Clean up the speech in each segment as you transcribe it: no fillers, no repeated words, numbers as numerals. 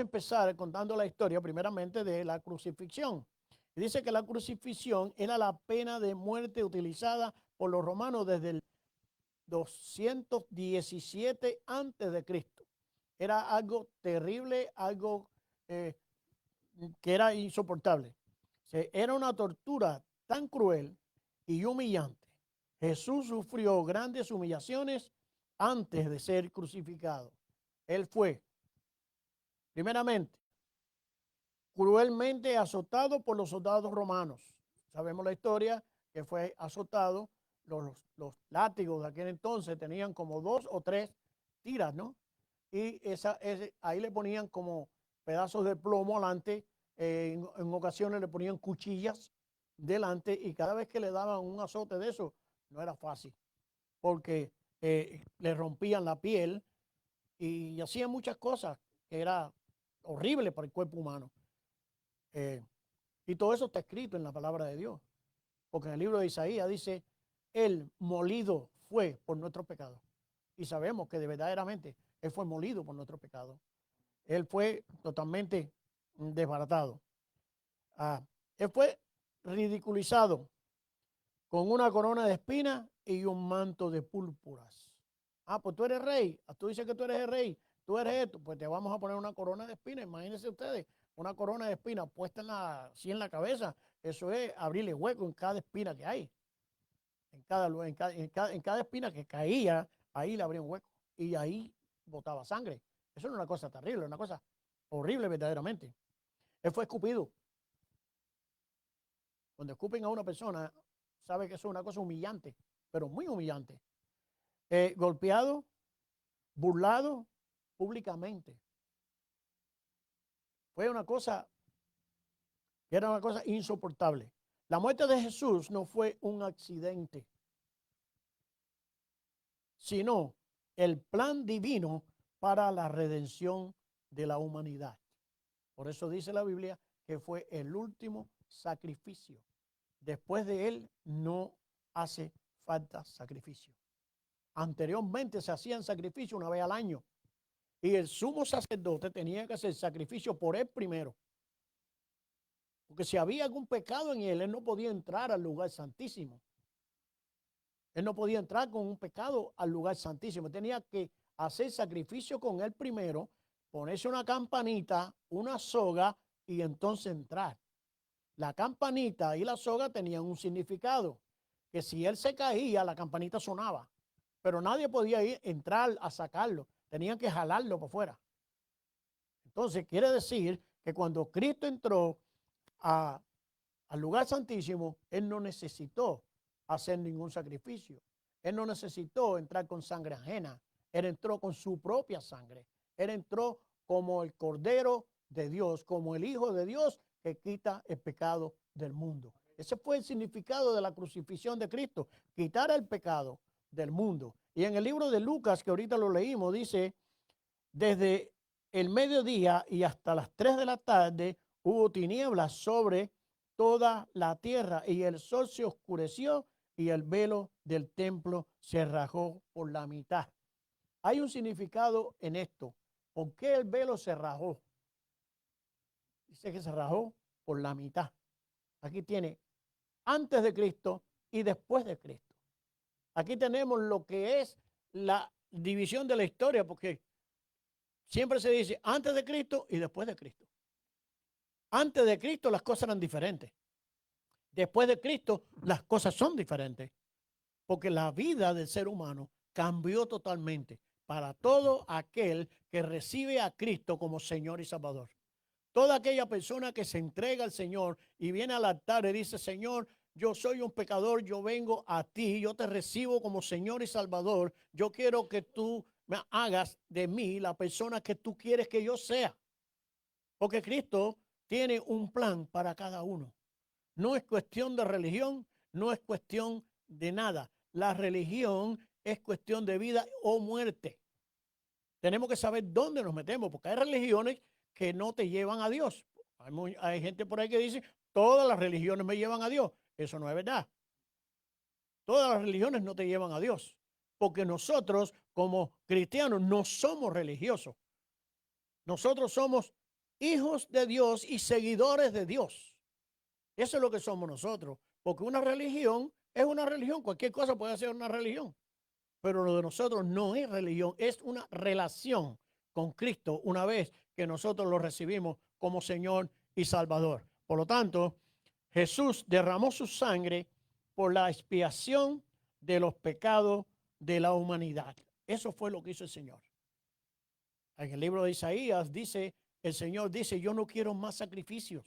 empezar contando la historia primeramente de la crucifixión. Y dice que la crucifixión era la pena de muerte utilizada por los romanos desde el 217 antes de Cristo. Era algo terrible, algo que era insoportable. Era una tortura tan cruel y humillante. Jesús sufrió grandes humillaciones antes de ser crucificado. Él fue, primeramente, cruelmente azotado por los soldados romanos. Sabemos la historia que fue azotado. Los látigos de aquel entonces tenían como 2 o 3 tiras, ¿no? Y ahí le ponían como pedazos de plomo adelante. En ocasiones le ponían cuchillas delante y cada vez que le daban un azote de eso, no era fácil, porque le rompían la piel y hacían muchas cosas que era horrible para el cuerpo humano. Y todo eso está escrito en la palabra de Dios, porque en el libro de Isaías dice, Él molido fue por nuestros pecados. Y sabemos que verdaderamente Él fue molido por nuestros pecados. Él fue totalmente desbaratado. Él fue ridiculizado con una corona de espinas y un manto de púrpuras. Pues tú eres rey. Tú dices que tú eres el rey. Tú eres esto. Pues te vamos a poner una corona de espinas. Imagínense ustedes, una corona de espinas puesta así en la cabeza. Eso es abrirle hueco en cada espina que hay. En cada espina que caía, ahí le abría un hueco. Y ahí botaba sangre. Eso no es una cosa terrible, una cosa horrible verdaderamente. Él fue escupido. Cuando escupen a una persona, sabe que eso es una cosa humillante, pero muy humillante. Golpeado, burlado públicamente. Fue una cosa que era una cosa insoportable. La muerte de Jesús no fue un accidente, sino el plan divino para la redención de la humanidad. Por eso dice la Biblia que fue el último sacrificio. Después de él no hace falta sacrificio. Anteriormente se hacían sacrificios una vez al año y el sumo sacerdote tenía que hacer sacrificio por él primero. Porque si había algún pecado en él, él no podía entrar al lugar santísimo. Él no podía entrar con un pecado al lugar santísimo. Tenía que hacer sacrificio con él primero, ponerse una campanita, una soga y entonces entrar. La campanita y la soga tenían un significado, que si él se caía, la campanita sonaba, pero nadie podía entrar a sacarlo, tenían que jalarlo por fuera. Entonces quiere decir que cuando Cristo entró al lugar santísimo, él no necesitó hacer ningún sacrificio. Él no necesitó entrar con sangre ajena. Él entró con su propia sangre. Él entró como el Cordero de Dios, como el Hijo de Dios que quita el pecado del mundo. Ese fue el significado de la crucifixión de Cristo, quitar el pecado del mundo. Y en el libro de Lucas, que ahorita lo leímos, dice, desde el mediodía y hasta las 3 de la tarde hubo tinieblas sobre toda la tierra y el sol se oscureció y el velo del templo se rajó por la mitad. Hay un significado en esto. ¿Por qué el velo se rajó? Dice que se rajó por la mitad. Aquí tiene antes de Cristo y después de Cristo. Aquí tenemos lo que es la división de la historia, porque siempre se dice antes de Cristo y después de Cristo. Antes de Cristo las cosas eran diferentes. Después de Cristo las cosas son diferentes. Porque la vida del ser humano cambió totalmente para todo aquel que recibe a Cristo como Señor y Salvador. Toda aquella persona que se entrega al Señor y viene al altar y dice, Señor, yo soy un pecador, yo vengo a ti, yo te recibo como Señor y Salvador. Yo quiero que tú me hagas de mí la persona que tú quieres que yo sea. Porque Cristo tiene un plan para cada uno. No es cuestión de religión, no es cuestión de nada. La religión es cuestión de vida o muerte. Tenemos que saber dónde nos metemos, porque hay religiones que no te llevan a Dios. Hay gente por ahí que dice, todas las religiones me llevan a Dios. Eso no es verdad. Todas las religiones no te llevan a Dios, porque nosotros como cristianos no somos religiosos. Nosotros somos hijos de Dios y seguidores de Dios. Eso es lo que somos nosotros. Porque una religión es una religión. Cualquier cosa puede ser una religión. Pero lo de nosotros no es religión, es una relación con Cristo una vez que nosotros lo recibimos como Señor y Salvador. Por lo tanto, Jesús derramó su sangre por la expiación de los pecados de la humanidad. Eso fue lo que hizo el Señor. En el libro de Isaías dice, el Señor dice, yo no quiero más sacrificios.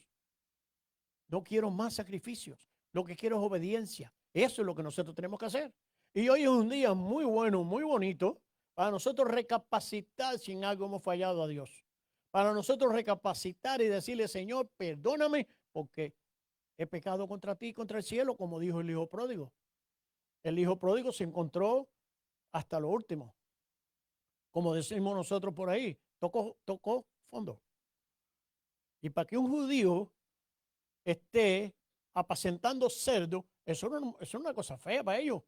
No quiero más sacrificios. Lo que quiero es obediencia. Eso es lo que nosotros tenemos que hacer. Y hoy es un día muy bueno, muy bonito, para nosotros recapacitar si en algo hemos fallado a Dios. Para nosotros recapacitar y decirle, Señor, perdóname porque he pecado contra ti y contra el cielo, como dijo el hijo pródigo. El hijo pródigo se encontró hasta lo último. Como decimos nosotros por ahí, tocó fondo. Y para que un judío esté apacentando cerdo, eso es una cosa fea para ellos.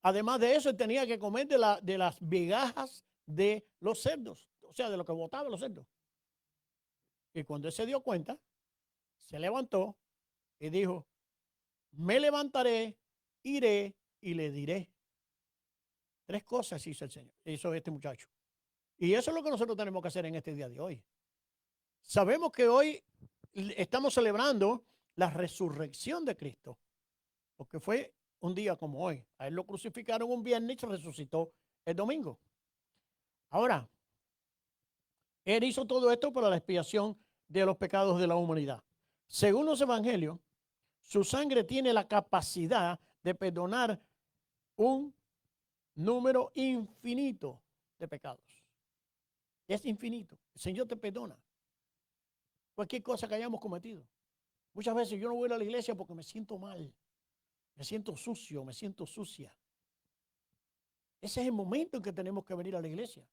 Además de eso, él tenía que comer de las migajas de los cerdos, o sea, de lo que botaban los cerdos. Y cuando él se dio cuenta, se levantó y dijo, me levantaré, iré y le diré. 3 cosas hizo el Señor, hizo este muchacho. Y eso es lo que nosotros tenemos que hacer en este día de hoy. Sabemos que hoy estamos celebrando la resurrección de Cristo, porque fue un día como hoy. A él lo crucificaron un viernes y se resucitó el domingo. Ahora, él hizo todo esto para la expiación de los pecados de la humanidad. Según los evangelios, su sangre tiene la capacidad de perdonar un número infinito de pecados. Es infinito. El Señor te perdona cualquier cosa que hayamos cometido. Muchas veces yo no voy a la iglesia porque me siento mal, me siento sucio, me siento sucia. Ese es el momento en que tenemos que venir a la iglesia.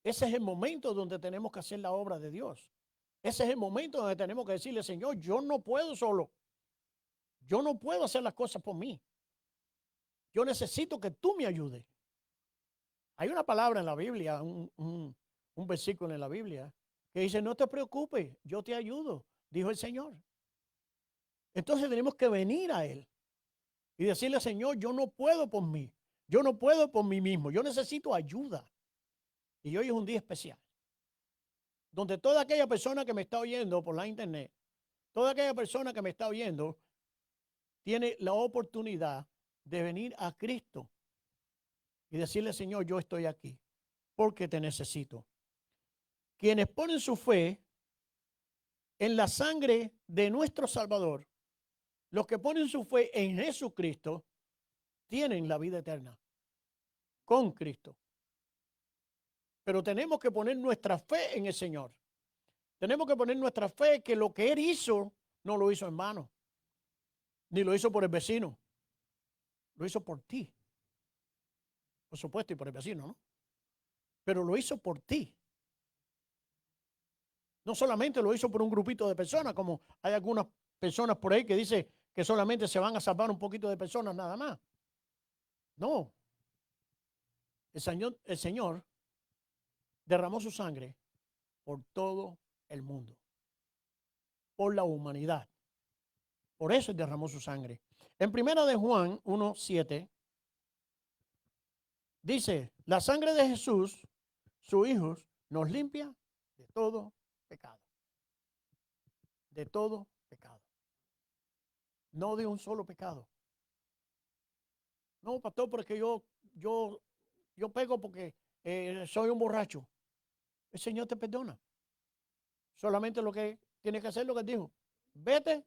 Ese es el momento donde tenemos que hacer la obra de Dios. Ese es el momento donde tenemos que decirle, Señor, yo no puedo solo. Yo no puedo hacer las cosas por mí. Yo necesito que tú me ayudes. Hay una palabra en la Biblia, un versículo en la Biblia, que dice, no te preocupes, yo te ayudo, dijo el Señor. Entonces tenemos que venir a Él y decirle, Señor, yo no puedo por mí. Yo no puedo por mí mismo. Yo necesito ayuda. Y hoy es un día especial, donde toda aquella persona que me está oyendo por la internet, toda aquella persona que me está oyendo, tiene la oportunidad de venir a Cristo y decirle, Señor, yo estoy aquí porque te necesito. Quienes ponen su fe en la sangre de nuestro Salvador, los que ponen su fe en Jesucristo, tienen la vida eterna con Cristo. Pero tenemos que poner nuestra fe en el Señor. Tenemos que poner nuestra fe que lo que Él hizo, no lo hizo en vano, ni lo hizo por el vecino, lo hizo por ti. Por supuesto, y por el vecino, ¿no? Pero lo hizo por ti. No solamente lo hizo por un grupito de personas, como hay algunas personas por ahí que dicen que solamente se van a salvar un poquito de personas nada más. No. El Señor derramó su sangre por todo el mundo, por la humanidad. Por eso derramó su sangre. En primera de Juan 1:7 dice, la sangre de Jesús, su Hijo, nos limpia de todo pecado. De todo pecado. No de un solo pecado. No, pastor, porque yo pego porque soy un borracho. El Señor te perdona. Solamente lo que tienes que hacer lo que dijo. Vete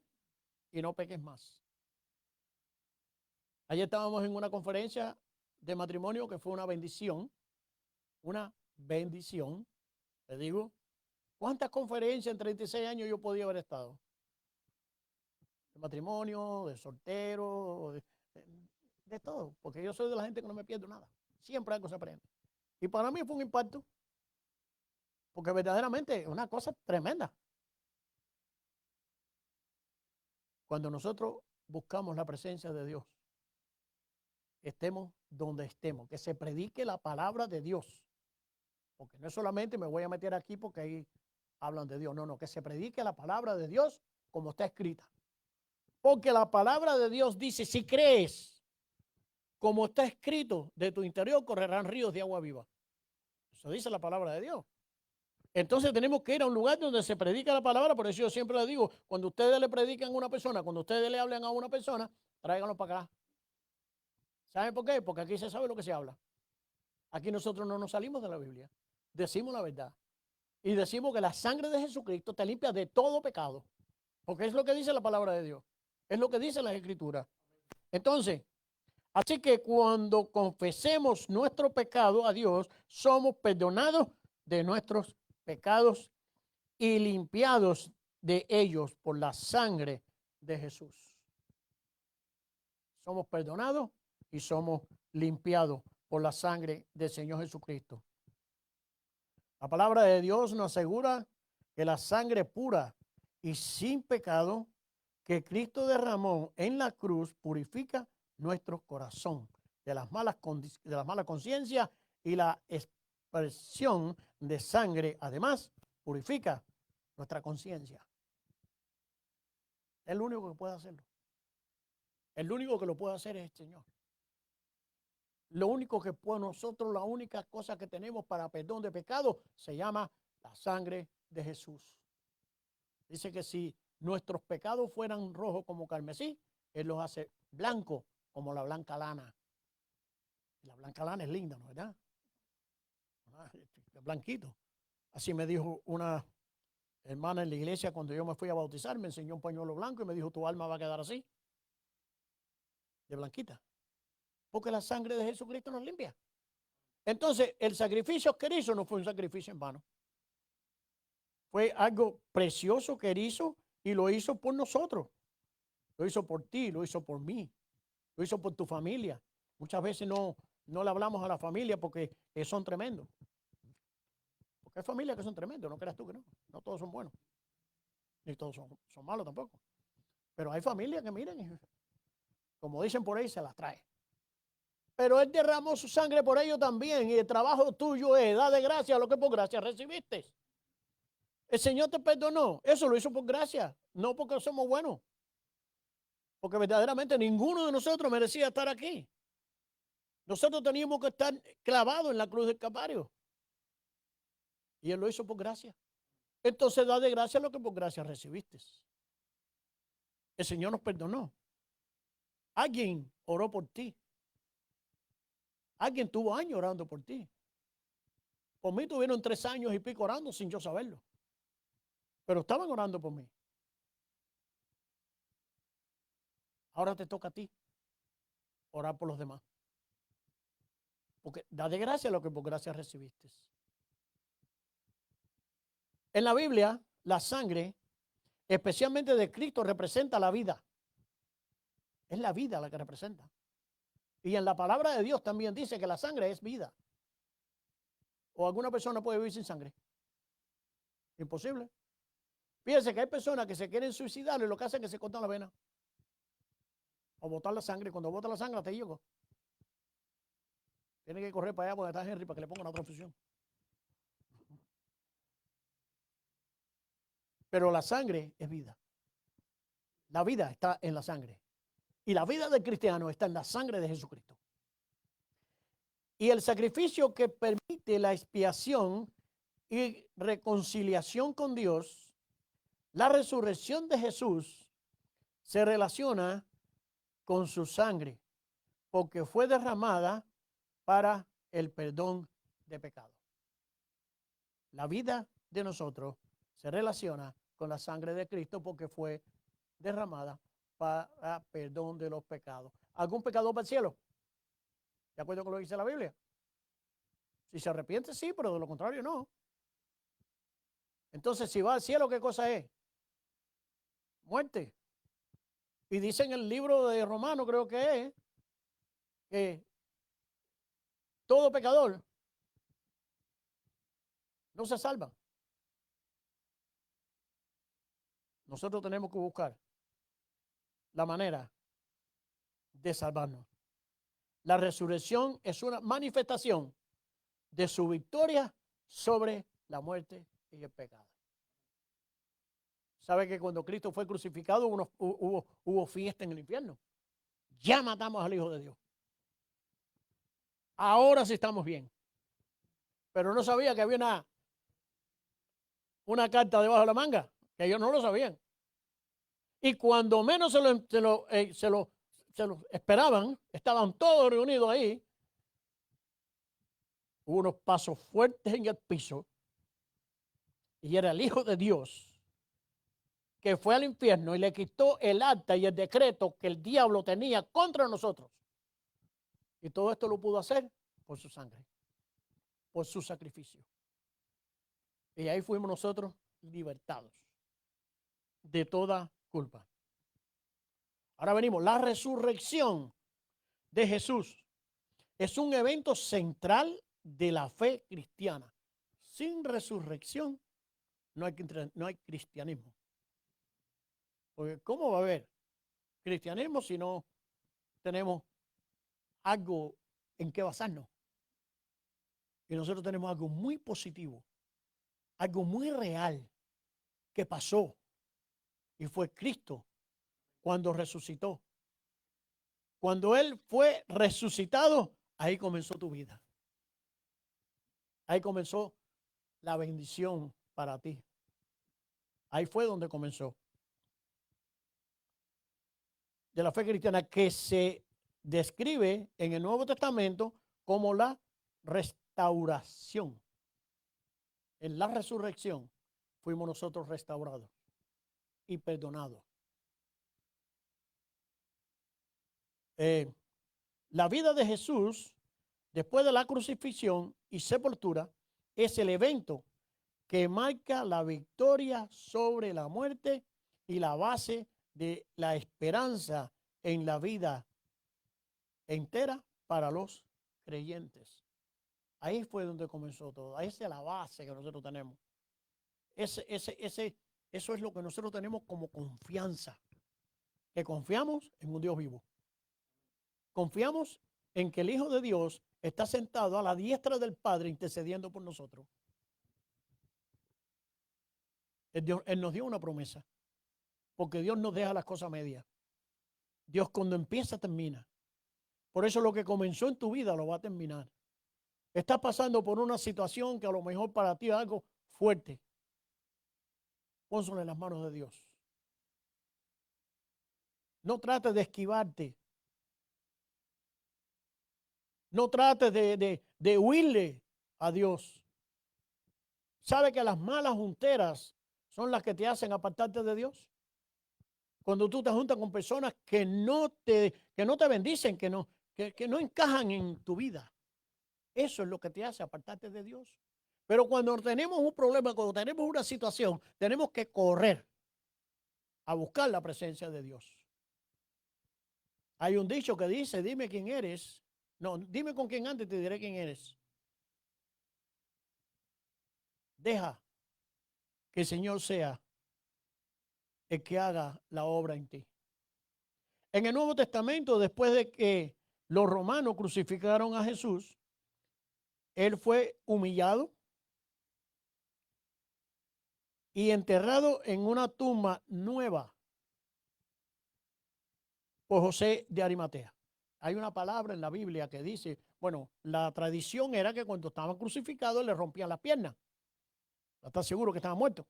y no peques más. Ayer estábamos en una conferencia de matrimonio que fue una bendición. Una bendición. Te digo, ¿cuántas conferencias en 36 años yo podía haber estado? De matrimonio, de soltero, de todo. Porque yo soy de la gente que no me pierdo nada. Siempre algo se aprende. Y para mí fue un impacto. Porque verdaderamente es una cosa tremenda. Cuando nosotros buscamos la presencia de Dios, estemos donde estemos, que se predique la palabra de Dios. Porque no es solamente me voy a meter aquí porque ahí hablan de Dios. No, no, que se predique la palabra de Dios como está escrita. Porque la palabra de Dios dice, si crees como está escrito, de tu interior correrán ríos de agua viva. Eso dice la palabra de Dios. Entonces tenemos que ir a un lugar donde se predica la palabra. Por eso yo siempre le digo, cuando ustedes le predican a una persona, cuando ustedes le hablan a una persona, tráiganlo para acá. ¿Saben por qué? Porque aquí se sabe lo que se habla. Aquí nosotros no nos salimos de la Biblia. Decimos la verdad. Y decimos que la sangre de Jesucristo te limpia de todo pecado. Porque es lo que dice la palabra de Dios. Es lo que dice la Escritura. Entonces, así que cuando confesemos nuestro pecado a Dios, somos perdonados de nuestros pecados y limpiados de ellos por la sangre de Jesús. Somos perdonados y somos limpiados por la sangre del Señor Jesucristo. La palabra de Dios nos asegura que la sangre pura y sin pecado que Cristo derramó en la cruz purifica nuestro corazón de las malas conciencias y la expresión de sangre. Además, purifica nuestra conciencia. Es el único que puede hacerlo. El único que lo puede hacer es el Señor. Lo único que nosotros, la única cosa que tenemos para perdón de pecado se llama la sangre de Jesús. Dice que si nuestros pecados fueran rojos como carmesí, Él los hace blancos como la blanca lana. La blanca lana es linda, ¿no es verdad? Es blanquito. Así me dijo una hermana en la iglesia cuando yo me fui a bautizar, me enseñó un pañuelo blanco y me dijo, tu alma va a quedar así, de blanquita. Porque la sangre de Jesucristo nos limpia. Entonces, el sacrificio que Él hizo no fue un sacrificio en vano. Fue algo precioso que Él hizo y lo hizo por nosotros. Lo hizo por ti, lo hizo por mí, lo hizo por tu familia. Muchas veces no le hablamos a la familia porque son tremendos. Porque hay familias que son tremendos, no creas tú que no. No todos son buenos. Ni todos son malos tampoco. Pero hay familias que miren, como dicen por ahí, se las trae. Pero Él derramó su sangre por ellos también. Y el trabajo tuyo es dar de gracia a lo que por gracia recibiste. El Señor te perdonó. Eso lo hizo por gracia, no porque somos buenos. Porque verdaderamente ninguno de nosotros merecía estar aquí. Nosotros teníamos que estar clavados en la cruz del Calvario. Y Él lo hizo por gracia. Entonces da de gracia lo que por gracia recibiste. El Señor nos perdonó. Alguien oró por ti. Alguien tuvo años orando por ti. Por mí tuvieron 3 años y pico orando sin yo saberlo. Pero estaban orando por mí. Ahora te toca a ti orar por los demás. Porque da de gracia lo que por gracia recibiste. En la Biblia, la sangre, especialmente de Cristo, representa la vida. Es la vida la que representa. Y en la palabra de Dios también dice que la sangre es vida. ¿O alguna persona puede vivir sin sangre? Imposible. Fíjense que hay personas que se quieren suicidar y lo que hacen es que se cortan la vena. O botar la sangre. Cuando bota la sangre te llegó. Tiene que correr para allá donde está Henry para que le ponga una transfusión. Pero la sangre es vida. La vida está en la sangre. Y la vida del cristiano está en la sangre de Jesucristo. Y el sacrificio que permite la expiación y reconciliación con Dios, la resurrección de Jesús, se relaciona con su sangre, porque fue derramada para el perdón de pecado. La vida de nosotros se relaciona con la sangre de Cristo porque fue derramada para perdón de los pecados. ¿Algún pecador para el cielo? ¿De acuerdo con lo que dice la Biblia? Si se arrepiente, sí, pero de lo contrario, no. Entonces, si va al cielo, ¿qué cosa es? Muerte. Y dice en el libro de Romanos, creo que es, que todo pecador no se salva. Nosotros tenemos que buscar la manera de salvarnos. La resurrección es una manifestación de su victoria sobre la muerte y el pecado. ¿Sabe que cuando Cristo fue crucificado hubo fiesta en el infierno? Ya matamos al Hijo de Dios. Ahora sí estamos bien. Pero no sabía que había una carta debajo de la manga, que ellos no lo sabían. Y cuando menos se lo esperaban, estaban todos reunidos ahí, hubo unos pasos fuertes en el piso, y era el Hijo de Dios que fue al infierno y le quitó el acta y el decreto que el diablo tenía contra nosotros. Y todo esto lo pudo hacer por su sangre, por su sacrificio. Y ahí fuimos nosotros libertados de toda culpa. Ahora venimos, la resurrección de Jesús es un evento central de la fe cristiana. Sin resurrección no hay cristianismo. Porque ¿cómo va a haber cristianismo si no tenemos algo en qué basarnos? Y nosotros tenemos algo muy positivo, algo muy real que pasó, y fue Cristo cuando resucitó. Cuando Él fue resucitado, ahí comenzó tu vida. Ahí comenzó la bendición para ti. Ahí fue donde comenzó. De la fe cristiana que se describe en el Nuevo Testamento como la restauración. En la resurrección fuimos nosotros restaurados y perdonados. La vida de Jesús después de la crucifixión y sepultura es el evento que marca la victoria sobre la muerte y la base de la esperanza en la vida entera para los creyentes. Ahí fue donde comenzó todo. Ahí es la base que nosotros tenemos. Eso es lo que nosotros tenemos como confianza. Que confiamos en un Dios vivo. Confiamos en que el Hijo de Dios está sentado a la diestra del Padre intercediendo por nosotros. Él nos dio una promesa. Porque Dios nos deja las cosas medias. Dios cuando empieza, termina. Por eso lo que comenzó en tu vida lo va a terminar. Estás pasando por una situación que a lo mejor para ti es algo fuerte. Pónselo en las manos de Dios. No trates de esquivarte. No trates de huirle a Dios. ¿Sabe que las malas junteras son las que te hacen apartarte de Dios? Cuando tú te juntas con personas que no te bendicen, que no encajan en tu vida. Eso es lo que te hace apartarte de Dios. Pero cuando tenemos un problema, cuando tenemos una situación, tenemos que correr a buscar la presencia de Dios. Hay un dicho que dice, dime quién eres. No, dime con quién antes te diré quién eres. Deja que el Señor sea el que haga la obra en ti. En el Nuevo Testamento, después de que los romanos crucificaron a Jesús, Él fue humillado y enterrado en una tumba nueva por José de Arimatea. Hay una palabra en la Biblia que dice, bueno, la tradición era que cuando estaban crucificados le rompían las piernas. ¿Estás seguro que estaba muerto?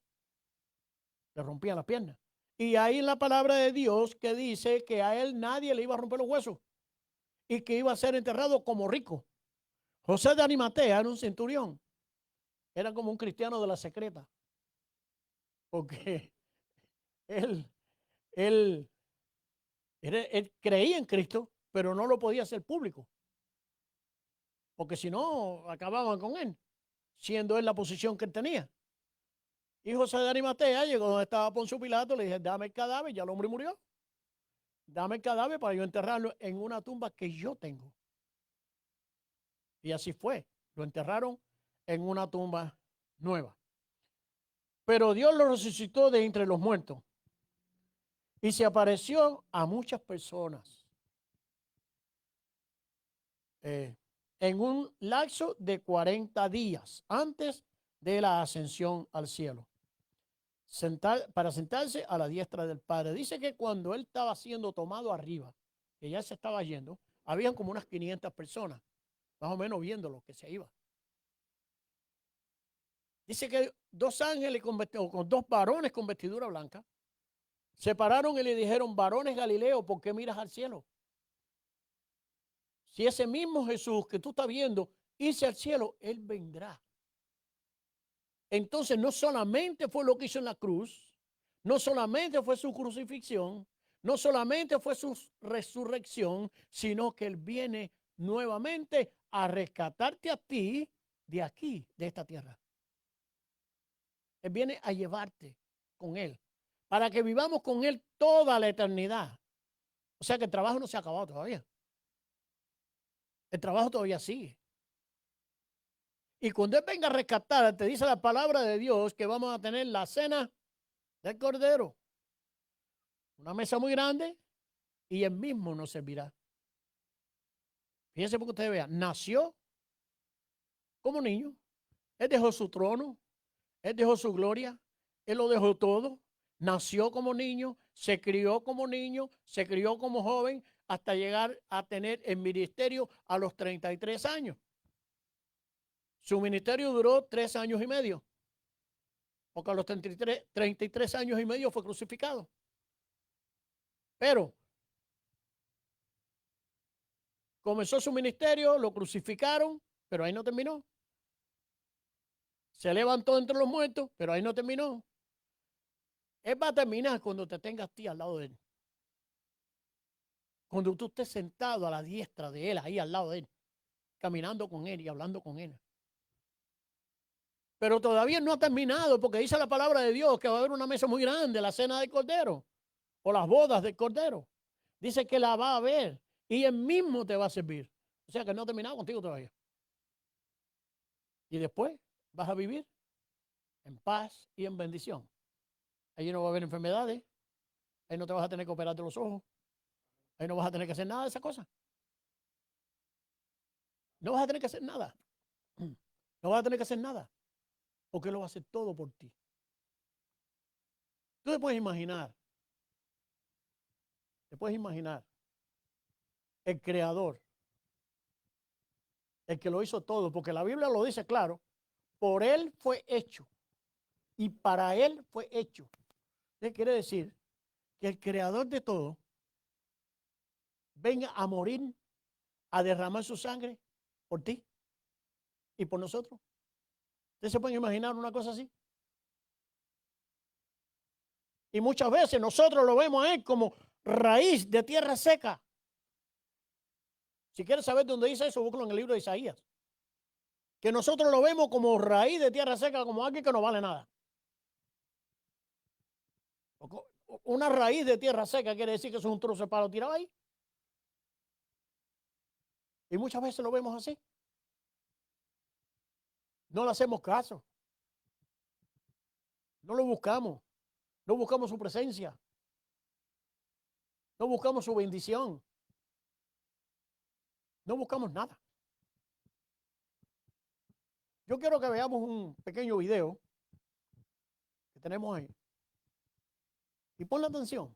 Le rompían las piernas. Y hay en la palabra de Dios que dice que a él nadie le iba a romper los huesos y que iba a ser enterrado como rico. José de Arimatea era un centurión. Era como un cristiano de la secreta. Porque él, él, él creía en Cristo, pero no lo podía hacer público. Porque si no, acababan con él, siendo él la posición que él tenía. Y José de Arimatea llegó donde estaba Poncio Pilato, le dije, dame el cadáver, ya el hombre murió. Dame el cadáver para yo enterrarlo en una tumba que yo tengo. Y así fue. Lo enterraron en una tumba nueva. Pero Dios lo resucitó de entre los muertos. Y se apareció a muchas personas. En un lapso de 40 días antes de la ascensión al cielo. para sentarse a la diestra del Padre. Dice que cuando él estaba siendo tomado arriba, que ya se estaba yendo, habían como unas 500 personas, más o menos viéndolo, que se iba. Dice que dos ángeles con dos varones con vestidura blanca se pararon y le dijeron: varones Galileo, ¿por qué miras al cielo? Si ese mismo Jesús que tú estás viendo irse al cielo, él vendrá. Entonces no solamente fue lo que hizo en la cruz, no solamente fue su crucifixión, no solamente fue su resurrección, sino que él viene nuevamente a rescatarte a ti de aquí, de esta tierra. Él viene a llevarte con él, para que vivamos con él toda la eternidad. O sea que el trabajo no se ha acabado todavía. El trabajo todavía sigue. Y cuando él venga a rescatar, te dice la palabra de Dios que vamos a tener la cena del Cordero. Una mesa muy grande y él mismo nos servirá. Fíjense porque ustedes vean, nació como niño, él dejó su trono, él dejó su gloria, él lo dejó todo, nació como niño, se crió como niño, se crió como joven, hasta llegar a tener el ministerio a los 33 años. Su ministerio duró 3 años y medio, porque a los 33 años y medio fue crucificado. Pero comenzó su ministerio, lo crucificaron, pero ahí no terminó. Se levantó entre los muertos, pero ahí no terminó. Él va a terminar cuando te tengas a ti al lado de él. Cuando tú estés sentado a la diestra de él, ahí al lado de él, caminando con él y hablando con él. Pero todavía no ha terminado, porque dice la palabra de Dios que va a haber una mesa muy grande, la cena del Cordero, o las bodas del Cordero. Dice que la va a ver y él mismo te va a servir. O sea que no ha terminado contigo todavía. Y después vas a vivir en paz y en bendición. Allí no va a haber enfermedades, ahí no te vas a tener que operarte los ojos, ahí no vas a tener que hacer nada de esas cosas. No vas a tener que hacer nada. No vas a tener que hacer nada, porque Él lo va a hacer todo por ti. Tú te puedes imaginar el Creador, el que lo hizo todo, porque la Biblia lo dice claro, por Él fue hecho y para Él fue hecho. ¿Qué quiere decir? Que el Creador de todo venga a morir, a derramar su sangre por ti y por nosotros. ¿Ustedes se pueden imaginar una cosa así? Y muchas veces nosotros lo vemos a Él como raíz de tierra seca. Si quieres saber dónde dice eso, búscalo en el libro de Isaías. Que nosotros lo vemos como raíz de tierra seca, como alguien que no vale nada. Una raíz de tierra seca quiere decir que es un trozo de palo tirado ahí. Y muchas veces lo vemos así. No le hacemos caso. No lo buscamos. No buscamos su presencia. No buscamos su bendición. No buscamos nada. Yo quiero que veamos un pequeño video que tenemos ahí. Y ponle atención.